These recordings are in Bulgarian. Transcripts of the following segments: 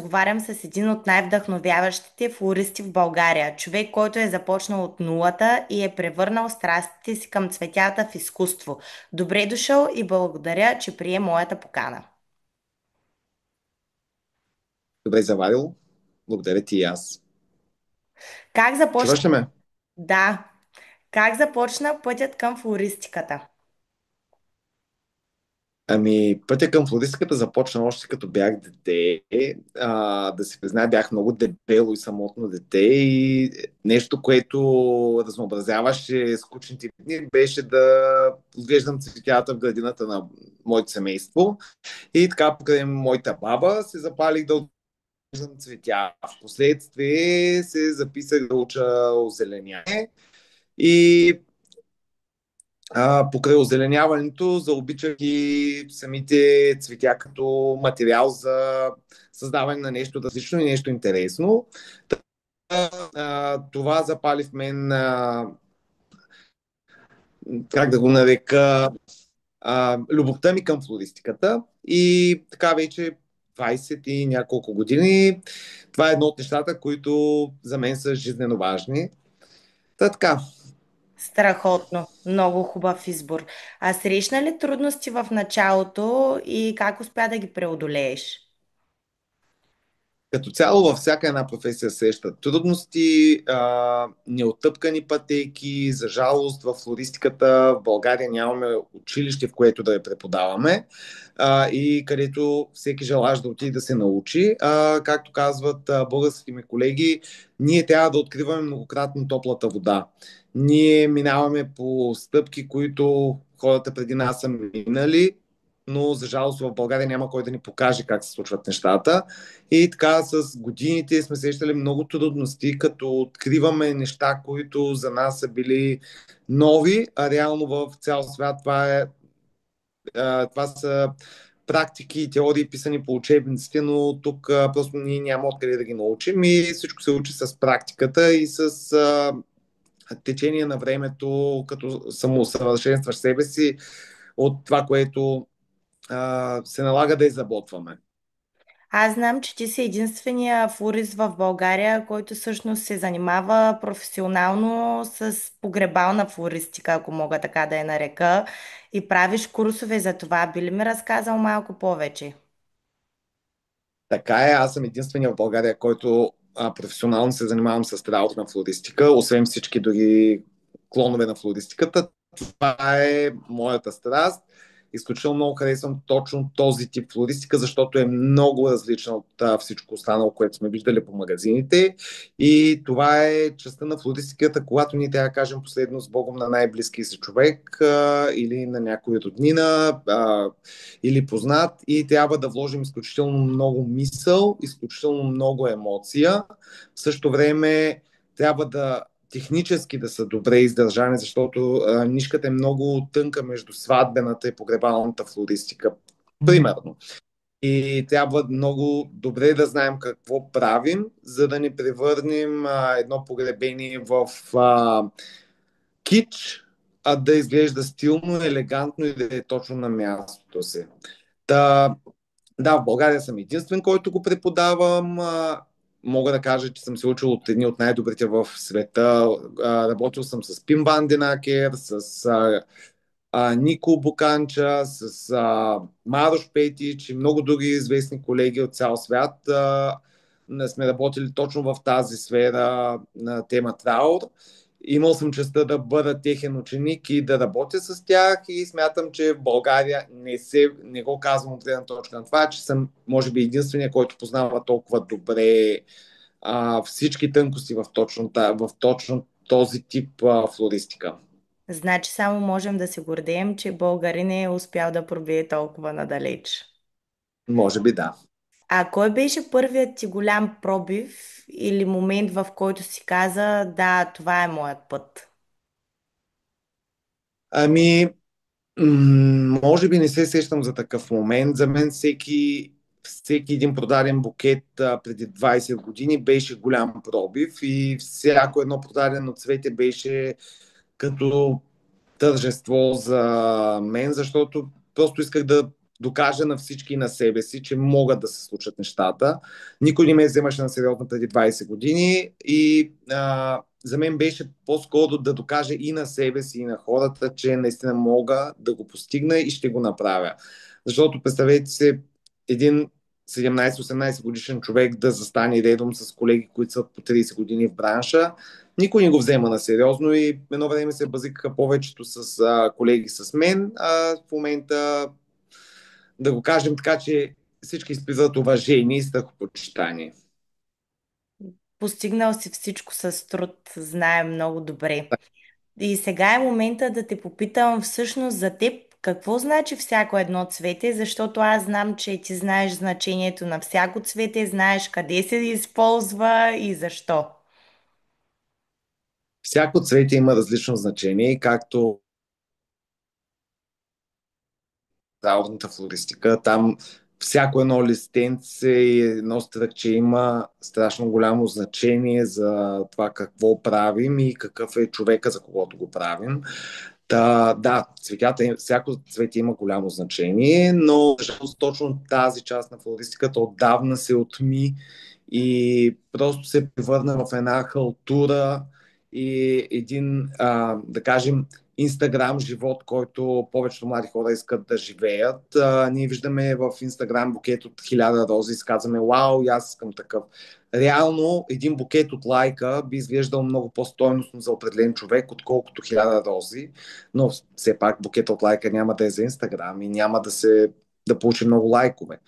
разговарям с един от най-вдъхновяващите флористи в България. Човек, който е започнал от нулата и е превърнал страстите си към цветята в изкуство. Добре дошъл и благодаря, че прие моята покана. Добре заварил. Благодаря ти и аз. Как започна? Чуваш ли ме? Да. Как започна пътят към флористиката? Ами, пътя към флористиката започна още като бях дете. Да се призная, бях много дебело и самотно дете и нещо, което разнообразяваше скучните дни, беше да отглеждам цветята в градината на моето семейство. И така, покрай моята баба, се запалих да отглеждам цветя. Впоследствие се записах да уча озеленяване и покрай озеленяването заобичах и самите цветя като материал за създаване на нещо различно и нещо интересно. Това запали в мен, как да го нарека, любовта ми към флористиката и така вече 20 и няколко години. Това е едно от нещата, които за мен са жизненно важни. Така, Страхотно. Много хубав избор. А срещна ли трудности в началото и как успя да ги преодолееш? като цяло във всяка една професия срещат трудности, неотъпкани пътеки. За жалост в флористиката в България нямаме училище, в което да я преподаваме и където всеки желаж да отиде да се научи. Както казват българските ми колеги, ние трябва да откриваме многократно топлата вода. Ние минаваме по стъпки, които хората преди нас са минали, но за жалост в България няма кой да ни покаже как се случват нещата. И така с годините сме срещали много трудности, като откриваме неща, които за нас са били нови, а реално в цял свят това са практики и теории, писани по учебниците, но тук просто ние няма откъде да ги научим и всичко се учи с практиката и с течение на времето, като самоусъвършенстваш себе си от това, което се налага да изработваме. Аз знам, че ти си единствения флорист в България, който всъщност се занимава професионално с погребална флористика, ако мога така да я нарека, и правиш курсове за това. Би ли ми разказал малко повече? Така е, аз съм единствения в България, който професионално се занимавам с траурна флористика, освен всички други клонове на флористиката. Това е моята страст. Изключително много харесвам точно този тип флористика, защото е много различна от всичко останало, което сме виждали по магазините. И това е частта на флористиката, когато ние трябва да кажем последно с Богом на най-близкия си човек или на някой роднина или познат и трябва да вложим изключително много мисъл, изключително много емоция. В същото време трябва да технически да са добре издържани, защото нишката е много тънка между сватбената и погребалната флористика. Примерно. И трябва много добре да знаем какво правим, за да не превърнем едно погребение в кич, а да изглежда стилно, елегантно и да е точно на мястото си. Та, да, в България съм единствен, който го преподавам. Мога да кажа, че съм се учил от едни от най-добрите в света. Работил съм с Пим Ванденакер, с Нико Буканча, с Марош Петич и много други известни колеги от цял свят. Не сме работили точно в тази сфера на тема траур. Имал съм честа да бъда техен ученик и да работя с тях и смятам, че в България не го казвам от гледна точка на това, че съм може би единствения, който познава толкова добре всички тънкости в точно този тип флористика. Значи само можем да се гордеем, че българин е успял да пробие толкова надалеч. Може би да. А кой беше първият ти голям пробив или момент, в който си каза, да, това е моят път? Ами, може би не се сещам за такъв момент. За мен всеки един продаден букет преди 20 години беше голям пробив и всяко едно продадено цвете беше като тържество за мен, защото просто исках да докажа на всички и на себе си, че могат да се случат нещата. Никой не ме вземаше на сериозно преди 20 години и за мен беше по-скоро да докажа и на себе си, и на хората, че наистина мога да го постигна и ще го направя. Защото представете се един 17-18 годишен човек да застане редом с колеги, които са по 30 години в бранша. Никой не го взема на сериозно и едно време се базикаха повечето с колеги с мен, а в момента да го кажем така, че всички изпитват уважение и страхопочитание. Постигнал си всичко с труд, знаем много добре. И сега е момента да те попитам всъщност за теб какво значи всяко едно цвете, защото аз знам, че ти знаеш значението на всяко цвете, знаеш къде се използва и защо. Всяко цвете има различно значение, както траурната флористика. Там всяко едно листенце и едно стръкче има страшно голямо значение за това какво правим и какъв е човека, за когото го правим. Да, всяко цвете има голямо значение, но точно тази част на флористиката отдавна се отми и просто се превърна в една халтура и един, да кажем, Инстаграм живот, който повечето млади хора искат да живеят. Ние виждаме в Инстаграм букет от 1000 рози и казваме, вау, и аз искам такъв. Реално един букет от лайка би изглеждал много по-стойностно за определен човек, отколкото 1000 рози, но все пак букет от лайка няма да е за Инстаграм и няма да получи много лайкове.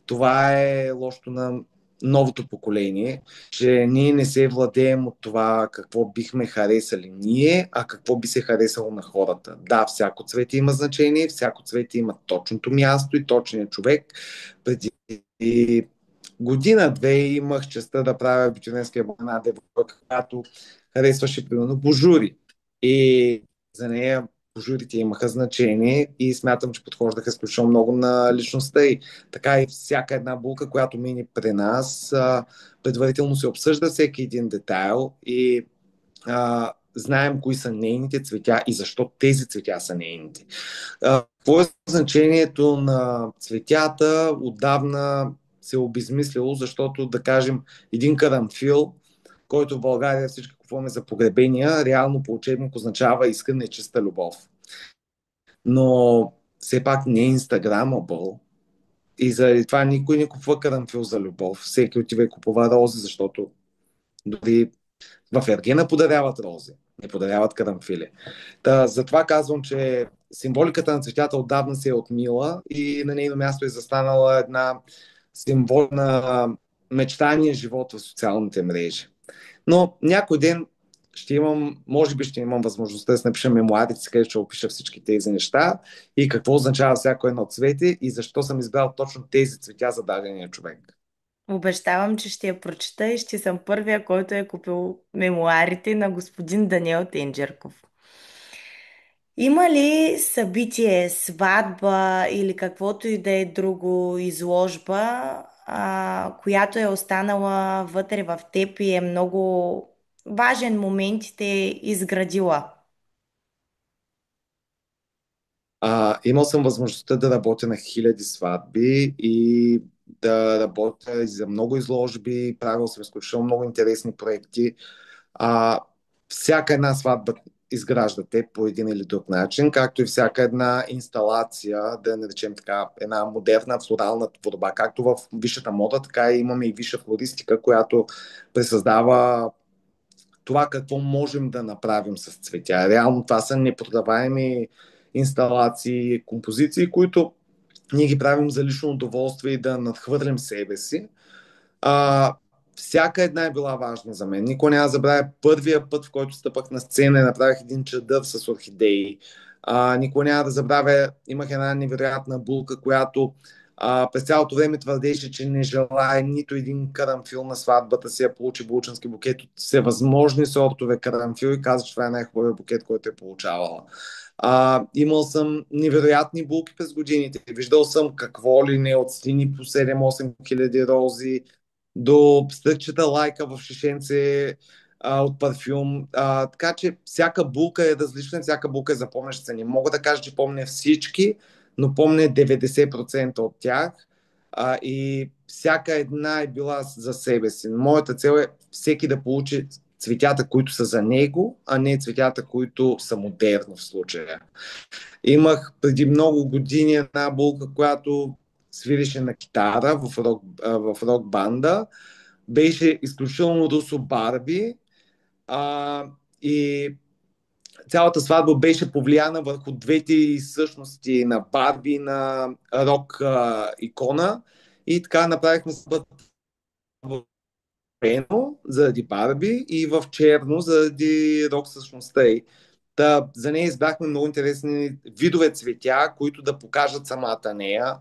Това е лошото на новото поколение, че ние не се владеем от това какво бихме харесали ние, а какво би се харесало на хората. Да, всяко цвете има значение, всяко цвете има точното място и точния човек. Преди година-две имах честа да правя абитуриентския бал на девойка, която харесваше примерно божури. И за нея божурите имаха значение и смятам, че подхождаха изключително много на личността и така и всяка една булка, която мини при нас, предварително се обсъжда всеки един детайл и знаем кои са нейните цветя и защо тези цветя са нейните. Какво е значението на цветята? Отдавна се е обезмислило, защото, да кажем, един карамфил, който в България всички купуваме за погребения, реално по учебник означава искрена и чиста любов. Но все пак не е инстаграмабъл и заради това никой не купува карамфил за любов. Всеки отива и купува рози, защото дори в Ергена подаряват рози, не подаряват карамфили. Затова казвам, че символиката на цветята отдавна се е отмила и на нейно място е застанала една символна мечтания живот в социалните мрежи. Но някой ден може би ще имам възможността да си напиша мемуарите, където ще опиша всички тези неща и какво означава всяко едно цвете и защо съм избрал точно тези цветя за дадения човек. Обещавам, че ще я прочета и ще съм първия, който е купил мемуарите на господин Даниел Тенджерков. Има ли събитие, сватба или каквото и да е друго изложба, която е останала вътре в теб и е много важен момент и те е изградила? Имал съм възможността да работя на хиляди сватби и да работя за много изложби, правил съм изключително много интересни проекти. А, всяка една сватба изгражда те по един или друг начин, както и всяка една инсталация, да наречем така, една модерна флорална творба, както в висшата мода, така и имаме и висша флористика, която пресъздава това какво можем да направим с цветя. Реално това са непродаваеми инсталации, композиции, които ние ги правим за лично удоволствие и да надхвърлим себе си. А, всяка една е била важна за мен. Никой няма да забравя първия път, в който стъпах на сцена и направих един чадър с орхидеи. Никой няма да забравя, имах една невероятна булка, която през цялото време твърдеше, че не желая нито един карамфил на сватбата си, а получи булчански букет от всевъзможни сортове карамфил и каза, че това е най-хубавият букет, който е получавала. Имал съм невероятни булки през годините. Виждал съм какво ли не от стени по 7-8 хиляди рози, до стъкчета лайка в шишенце от парфюм. Така че всяка булка е различна, всяка булка е запомняща се. Не мога да кажа, че помня всички, но помня 90% от тях и всяка една е била за себе си. Моята цел е всеки да получи цветята, които са за него, а не цветята, които са модерно в случая. Имах преди много години една булка, която свирише на китара в рок банда. Беше изключително русо Барби а, и цялата сватба беше повлияна върху двете същности на Барби и на рок икона. И така направихме сватбата в пено заради Барби и в черно заради рок същността й. За нея избрахме много интересни видове цветя, които да покажат самата нея.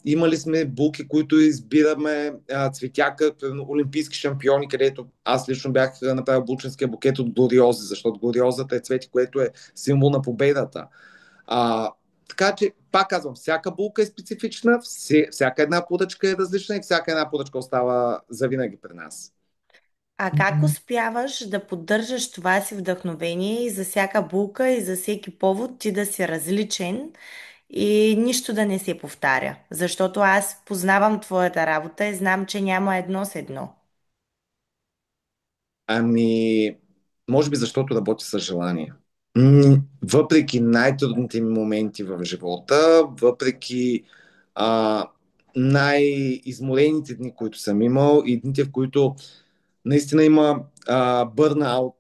Имали сме булки, които избираме цветя като олимпийски шампиони, където аз лично бях направил булченския букет от глориози, защото глориозата е цвет, което е символ на победата. Така че, пак казвам, всяка булка е специфична, всяка една поръчка е различна и всяка една поръчка остава завинаги при нас. А как успяваш да поддържаш това си вдъхновение и за всяка булка и за всеки повод ти да си различен и нищо да не се повтаря? Защото аз познавам твоята работа и знам, че няма едно с едно. Ами, може би защото работя с желание. Въпреки най-трудните ми моменти в живота, въпреки а, най-изморените дни, които съм имал и дните, в които наистина има бърнаут,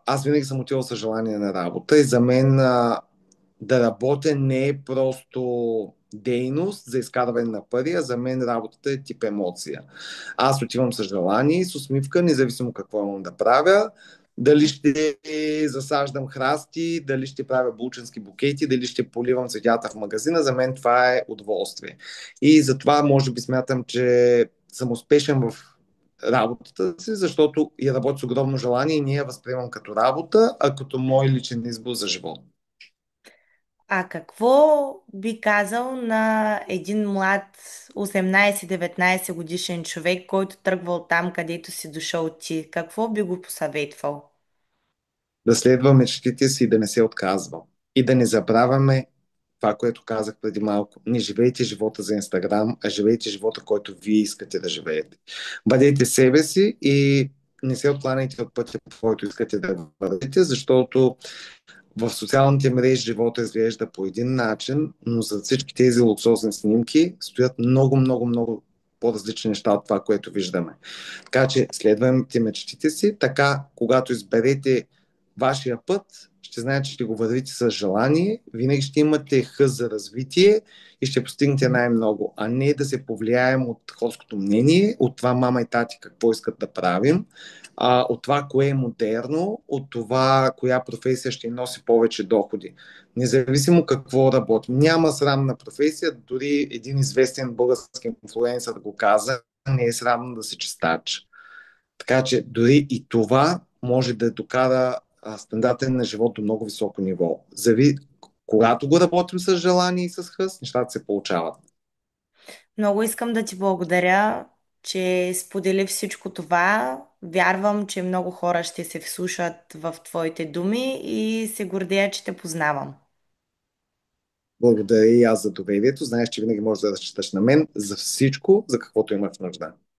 аз винаги съм отивал с желание на работа и за мен да работя не е просто дейност за изкарване на пари, а за мен работата е тип емоция. Аз отивам с желание и с усмивка, независимо какво имам да правя. Дали ще засаждам храсти, дали ще правя булченски букети, дали ще поливам цветята в магазина, за мен това е удоволствие. И затова може би смятам, че съм успешен в работата си, защото я работя с огромно желание и ние я възприемам като работа, а като мой личен избор за живот. А какво би казал на един млад 18-19 годишен човек, който тръгва от там, където си дошъл ти? Какво би го посъветвал? Да следва мечтите си и да не се отказва. И да не забравяме това, което казах преди малко. Не живейте живота за Инстаграм, а живейте живота, който вие искате да живеете. Бъдете себе си и не се откланяйте от пътя, по който искате да вървите, защото в социалните мрежи живота изглежда по един начин, но за всички тези луксозни снимки стоят много, много, много по-различни неща от това, което виждаме. Така че следвайте мечтите си, така когато изберете вашия път, ще знаете, че ще го вървите с желание, винаги ще имате хъз за развитие и ще постигнете най-много, а не да се повлияем от хорското мнение, от това мама и тати какво искат да правим, от това кое е модерно, от това коя професия ще носи повече доходи. Независимо какво работим. Няма срамна професия, дори един известен български инфлуенсър го каза, не е срамно да се чистач. Така че дори и това може да докара стандарта на живот до много високо ниво. Когато го работим с желание и с хъс, нещата се получават. Много искам да ти благодаря, че сподели всичко това. Вярвам, че много хора ще се вслушат в твоите думи и се гордея, че те познавам. Благодаря и аз за доверието. Знаеш, че винаги можеш да разчиташ на мен за всичко, за каквото имаш нужда.